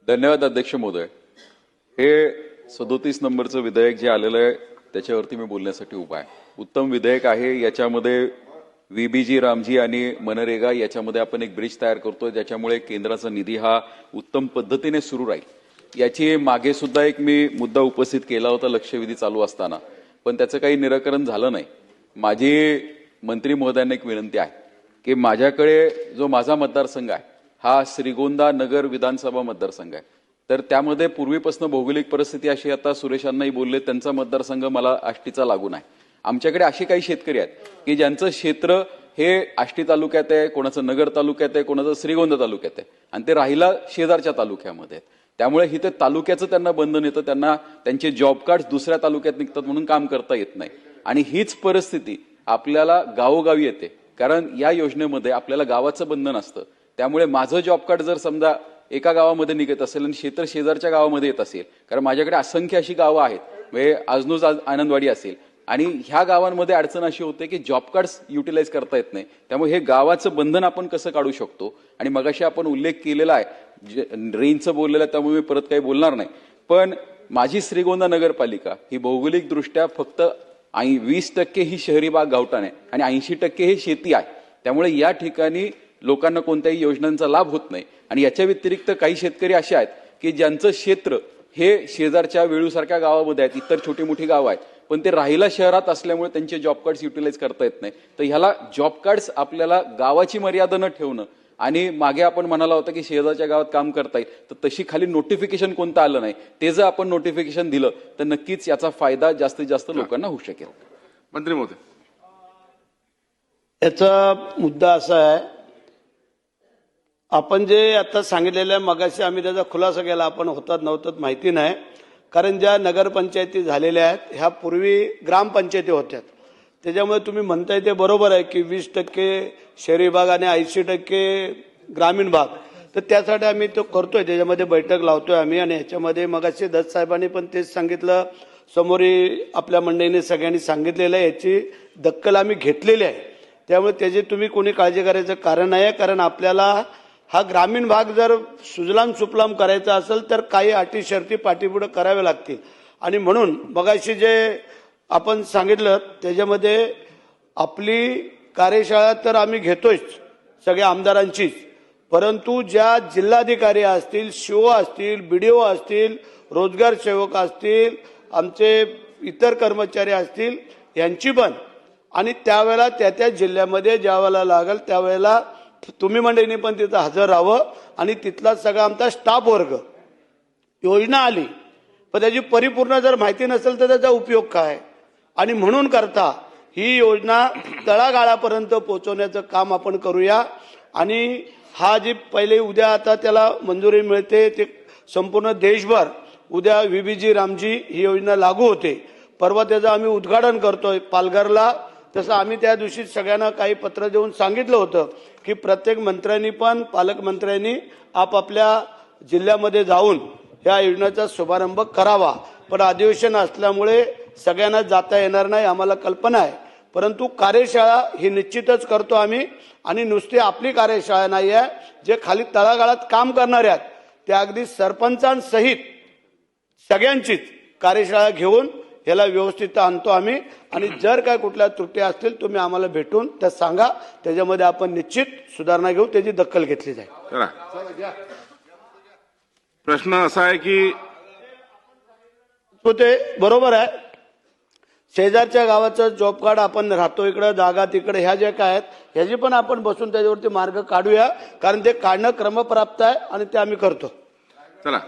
धन्यवाद अध्यक्ष महोदय. हे 37 नंबरचं विधेयक जे आलेलं आहे त्याच्यावरती मी बोलण्यासाठी उभा आहे. उत्तम विधेयक आहे. याच्यामध्ये व्हीबीजी रामजी आणि मनरेगा याच्यामध्ये आपण एक ब्रिज तयार करतोय ज्याच्यामुळे केंद्राचा निधी हा उत्तम पद्धतीने सुरू राहील. याची मागे सुद्धा एक मी मुद्दा उपस्थित केला होता लक्षवेधी चालू असताना, पण त्याचं काही निराकरण झालं नाही. माझी मंत्री महोदयांना एक विनंती आहे की माझ्याकडे जो माझा मतदारसंघ आहे हा श्रीगोंदा नगर विधानसभा मतदारसंघ आहे. तर त्यामध्ये पूर्वीपासून भौगोलिक परिस्थिती अशी, आता सुरेशांनाही बोलले, त्यांचा मतदारसंघ मला आष्टीचा लागून आहे. आमच्याकडे असे काही शेतकरी आहेत की ज्यांचं क्षेत्र हे आष्टी तालुक्यात आहे, कोणाचं नगर तालुक्यात आहे, कोणाचं श्रीगोंदा तालुक्यात आहे आणि ते राहिला शेजारच्या तालुक्यामध्ये आहेत. त्यामुळे इथे तालुक्याचं त्यांना बंधन येतं, त्यांना त्यांचे जॉब कार्ड दुसऱ्या तालुक्यात निघतात म्हणून काम करता येत नाही. आणि हीच परिस्थिती आपल्याला गावोगावी येते, कारण या योजनेमध्ये आपल्याला गावाचं बंधन असतं. त्यामुळे माझं जॉब कार्ड जर समजा एका गावामध्ये निघत असेल आणि क्षेत्र शेजारच्या गावामध्ये येत असेल, कारण माझ्याकडे असंख्य अशी गावं आहेत, म्हणजे आजनूज आनंदवाडी असेल, आणि ह्या गावांमध्ये अडचण अशी होते की जॉब कार्ड्स युटिलाइज करता येत नाही. त्यामुळे हे गावाचं बंधन आपण कसं काढू शकतो. आणि मगाशी आपण उल्लेख केलेला आहे रेंजचं बोललेलं, त्यामुळे मी परत काही बोलणार नाही. पण माझी श्रीगोंदा नगरपालिका ही भौगोलिकदृष्ट्या फक्त 20% ही शहरी भाग गावठाण आहे आणि 80% हे शेती आहे. त्यामुळे या ठिकाणी लोकांना कोणत्याही योजनांचा लाभ होत नाही. आणि याच्या व्यतिरिक्त काही शेतकरी असे आहेत की ज्यांचं क्षेत्र हे शेजारच्या वेळूसारख्या गावामध्ये आहेत, इतर छोटी मोठी गावं आहेत, पण ते राहिला शहरात असल्यामुळे त्यांचे जॉब कार्ड्स युटिलाइज करता येत नाही. तर ह्याला जॉब कार्ड्स आपल्याला गावाची मर्यादा न ठेवणं, आणि मागे आपण म्हणाला होता की शेजारच्या गावात काम करता येईल, तर तशी खाली नोटिफिकेशन कोणतं आलं नाही. ते जर आपण नोटिफिकेशन दिलं तर नक्कीच याचा फायदा जास्तीत जास्त लोकांना होऊ शकेल. मंत्री महोदय, याचा मुद्दा असा आहे, आपण जे आता सांगितलेलं आहे मगाशी आम्ही त्याचा खुलासा केला, आपण होतात नव्हतात माहिती नाही. कारण ज्या नगरपंचायती झालेल्या आहेत ह्या पूर्वी ग्रामपंचायती होत्या. त्याच्यामुळे तुम्ही म्हणताय ते बरोबर आहे की 20% शहरी भाग आणि 80% ग्रामीण भाग. तर त्यासाठी आम्ही तो करतोय, त्याच्यामध्ये बैठक लावतोय आम्ही. आणि ह्याच्यामध्ये मगाशी दत्त साहेबांनी पण तेच सांगितलं, समोरी आपल्या मंडळीने सगळ्यांनी सांगितलेलं आहे, याची दखल आम्ही घेतलेली आहे. त्यामुळे त्याची तुम्ही कोणी काळजी करायचं कारण नाही आहे. कारण आपल्याला हा ग्रामीण भाग जर सुजलाम सुफलाम करायचा असेल तर काही अटी शर्ती पाठीपुढे कराव्या लागतील. आणि म्हणून मगाशी जे आपण सांगितलं त्याच्यामध्ये आपली कार्यशाळा तर आम्ही घेतोयच सगळ्या आमदारांचीच, परंतु ज्या जिल्हाधिकारी असतील, शिओ असतील, बीडीओ असतील, रोजगार सेवक असतील, आमचे इतर कर्मचारी असतील, यांची पण, आणि त्यावेळेला त्या जिल्ह्यामध्ये ज्या वेळेला लागेल त्यावेळेला तुम्ही मंडळींनी पण तिथं हजर राहावं. आणि तिथला सगळा आमचा स्टाफ वर्ग, योजना आली पण त्याची परिपूर्ण जर माहिती नसेल तर त्याचा उपयोग काय. आणि म्हणून करता ही योजना तळागाळापर्यंत पोहोचवण्याचं काम आपण करूया. आणि हा जी पहिले उद्या आता त्याला मंजुरी मिळते, ते संपूर्ण देशभर उद्या व्हीबीजी रामजी ही योजना लागू होते. परवा त्याचं आम्ही उद्घाटन करतोय पालघरला. तसं आम्ही त्या दिवशी सगळ्यांना काही पत्र देऊन सांगितलं होतं की प्रत्येक मंत्र्यांनी पण, पालकमंत्र्यांनी आपापल्या जिल्ह्यामध्ये जाऊन या योजनेचा शुभारंभ करावा. पण अधिवेशन असल्यामुळे सगळ्यांना जाता येणार नाही, आम्हाला कल्पना आहे. परंतु कार्यशाळा ही निश्चितच करतो आम्ही. आणि नुसती आपली कार्यशाळा नाही आहे, जे खाली तळागाळात काम करणारे आहेत त्या अगदी सरपंचांसहित सगळ्यांचीच कार्यशाळा घेऊन याला व्यवस्थित आणतो आम्ही. आणि जर काय कुठल्या त्रुटी असतील तुम्ही आम्हाला भेटून त्या सांगा, त्याच्यामध्ये आपण निश्चित सुधारणा घेऊ, त्याची दखल घेतली जाईल. चला, प्रश्न असा आहे की ते बरोबर आहे, शेजारच्या गावाचं जॉब कार्ड आपण राहतो इकडे, जागा तिकडे, ह्या ज्या काय आहेत ह्याची पण आपण बसून त्याच्यावरती मार्ग काढूया. कारण ते काढणं क्रमप्राप्त आहे आणि ते आम्ही करतो. चला